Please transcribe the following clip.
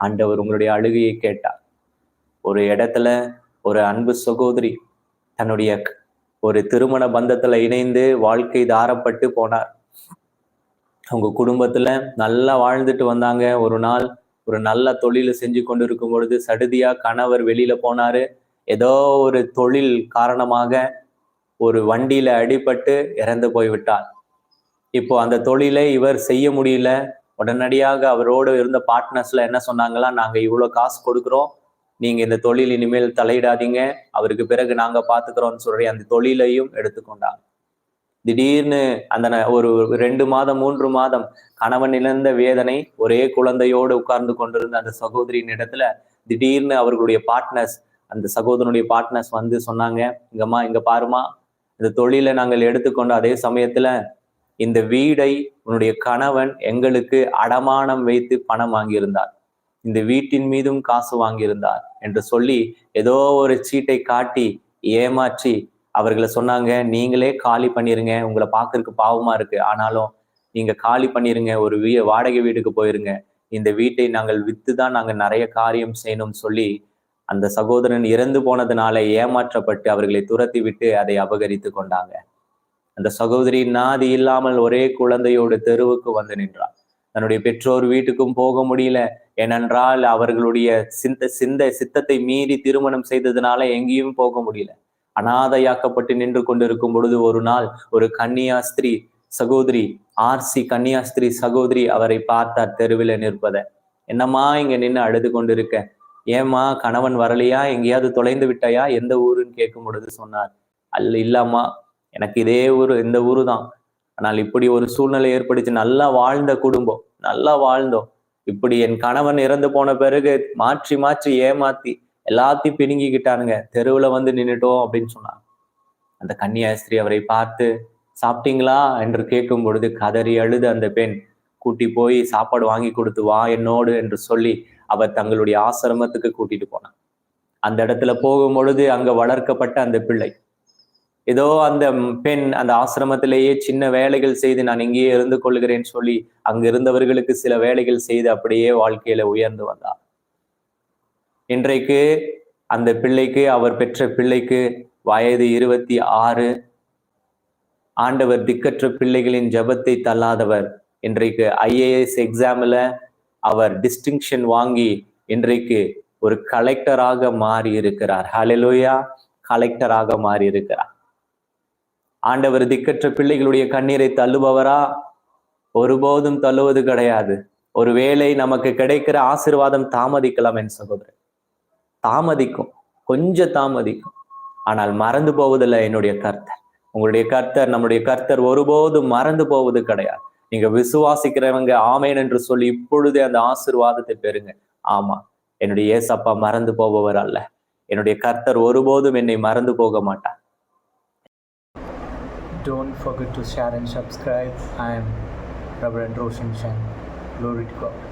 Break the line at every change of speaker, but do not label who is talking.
ஆண்டவர் உங்களுடைய அழுகையை கேட்டார். ஒரு இடத்துல ஒரு அன்பு சகோதரி தன்னுடைய ஒரு திருமண பந்தத்துல இணைந்து வாழ்க்கை தாரப்பட்டு போனார். அவங்க குடும்பத்துல நல்லா வாழ்ந்துட்டு வந்தாங்க. ஒரு நாள் ஒரு நல்ல தொழிலை செஞ்சு கொண்டு இருக்கும் பொழுது சடுதியா கணவர் வெளியில போனாரு. ஏதோ ஒரு தொழில் காரணமாக ஒரு வண்டியில அடிபட்டு இறந்து போய்விட்டார். இப்போ அந்த தொழிலை இவர் செய்ய முடியல. உடனடியாக அவரோடு இருந்த பார்ட்னர்ஸ்ல என்ன சொன்னாங்களா, நாங்க இவ்வளவு காசு கொடுக்குறோம், நீங்க இந்த தொழில் இனிமேல் தலையிடாதீங்க, அவருக்கு பிறகு நாங்க பாத்துக்கிறோம்னு சொல்லி அந்த தொழிலையும் எடுத்துக்கொண்டாங்க. திடீர்னு அந்த ஒரு 2 மாதம் 3 மாதம் கணவன் இழந்த வேதனை, ஒரே குழந்தையோடு உட்கார்ந்து கொண்டிருந்த அந்த சகோதரியின் இடத்துல திடீர்னு அவர்களுடைய பார்ட்னர்ஸ், அந்த சகோதரனுடைய பார்ட்னர்ஸ் வந்து சொன்னாங்க, இங்கம்மா இங்க பாருமா, இந்த தொழிலை நாங்கள் எடுத்துக்கொண்ட அதே சமயத்துல இந்த வீடை உன்னுடைய கணவன் எங்களுக்கு அடமானம் வைத்து பணம் வாங்கியிருந்தார், இந்த வீட்டின் மீதும் காசு வாங்கியிருந்தார் என்று சொல்லி ஏதோ ஒரு சீட்டை காட்டி ஏமாற்றி அவர்களை சொன்னாங்க, நீங்களே காலி பண்ணிருங்க, உங்களை பார்க்கறதுக்கு பாவமா இருக்கு, ஆனாலும் நீங்க காலி பண்ணிருங்க, ஒரு வாடகை வீட்டுக்கு போயிருங்க, இந்த வீட்டை நாங்கள் வித்துதான் நாங்க நிறைய காரியம் செய்யணும்னு சொல்லி அந்த சகோதரன் இறந்து போனதுனால ஏமாற்றப்பட்டு அவர்களை துரத்தி விட்டு அதை அபகரித்து கொண்டாங்க. அந்த சகோதரி நாதி இல்லாமல் ஒரே குழந்தையோடு தெருவுக்கு வந்து நின்றார். தன்னுடைய பெற்றோர் வீட்டுக்கும் போக முடியல. ஏனென்றால் அவர்களுடைய சித்தத்தை மீறி திருமணம் செய்ததுனால எங்கேயும் போக முடியல. அனாதையாக்கப்பட்டு நின்று கொண்டிருக்கும் பொழுது ஒரு நாள் ஒரு கன்னியாஸ்திரி சகோதரி, ஆர்சி கன்னியாஸ்திரி சகோதரி அவரை பார்த்தார் தெருவில் நிற்பத. என்னம்மா இங்க நின்று அழுது கொண்டிருக்க, ஏம்மா கணவன் வரலையா, எங்கேயாவது தொலைந்து விட்டாயா, எந்த ஊருன்னு கேட்கும் பொழுது சொன்னார், இல்லம்மா எனக்கு இதே ஊரு, இந்த ஊரு தான், ஆனால் இப்படி ஒரு சூழ்நிலை ஏற்படுச்சு, நல்லா வாழ்ந்த குடும்பம், நல்லா வாழ்ந்தோம், இப்படி என் கணவன் இறந்து போன பிறகு மாற்றி மாற்றி ஏமாத்தி எல்லாத்தையும் பிடுங்கிக்கிட்டானுங்க, தெருவுல வந்து நின்னுட்டோம் அப்படின்னு சொன்னாங்க. அந்த கன்னியாஸ்திரி அவரை பார்த்து சாப்பிட்டீங்களா என்று கேட்கும் பொழுது கதறி அழுது அந்த பெண் கூட்டி போய் சாப்பாடு வாங்கி கொடுத்து வா என்னோடு என்று சொல்லி அவர் தங்களுடைய ஆசிரமத்துக்கு கூட்டிட்டு போனார். அந்த இடத்துல போகும் பொழுது அங்க வளர்க்கப்பட்ட அந்த பிள்ளை, ஏதோ அந்த பெண் அந்த ஆசிரமத்திலேயே சின்ன வேலைகள் செய்து நான் இங்கேயே இருந்து கொள்கிறேன்னு சொல்லி அங்க இருந்தவர்களுக்கு சில வேலைகள் செய்து அப்படியே வாழ்க்கையில உயர்ந்து வந்தார். இன்றைக்கு அந்த பிள்ளைக்கு, அவர் பெற்ற பிள்ளைக்கு வயது 26. ஆண்டவர் திக்கற்ற பிள்ளைகளின் ஜபத்தை தள்ளாதவர். இன்றைக்கு IAS எக்ஸாம்ல அவர் டிஸ்டிங்ஷன் வாங்கி இன்றைக்கு ஒரு கலெக்டராக மாறி இருக்கிறார். ஹல்லேலூயா, கலெக்டராக மாறி இருக்கிறார். ஆண்டவர் திக்கற்ற பிள்ளைகளுடைய கண்ணீரை தள்ளுபவரா? ஒருபோதும் தள்ளுவது கிடையாது. ஒருவேளை நமக்கு கிடைக்கிற ஆசீர்வாதம் தாமதிக்கலாம் என் சகோதரர், தாமதிக்கும், கொஞ்சம் தாமதிக்கும், ஆனால் மறந்து போவதில்லை என்னுடைய கர்த்தர். உங்களுடைய கர்த்தர், நம்முடைய கர்த்தர் ஒருபோதும் மறந்து போவது கிடையாது. நீங்க விசுவாசிக்கிறவங்க ஆமேன் என்று சொல்லி இப்பொழுதே அந்த ஆசீர்வாதத்தை பெறுங்க. ஆமா, என்னுடைய ஏசப்பா மறந்து போபவர் அல்ல. என்னுடைய கர்த்தர் ஒருபோதும் என்னை மறந்து போக மாட்டார்.
Don't forget to share and subscribe. I am Reverend Roshan Chan. Glory to God.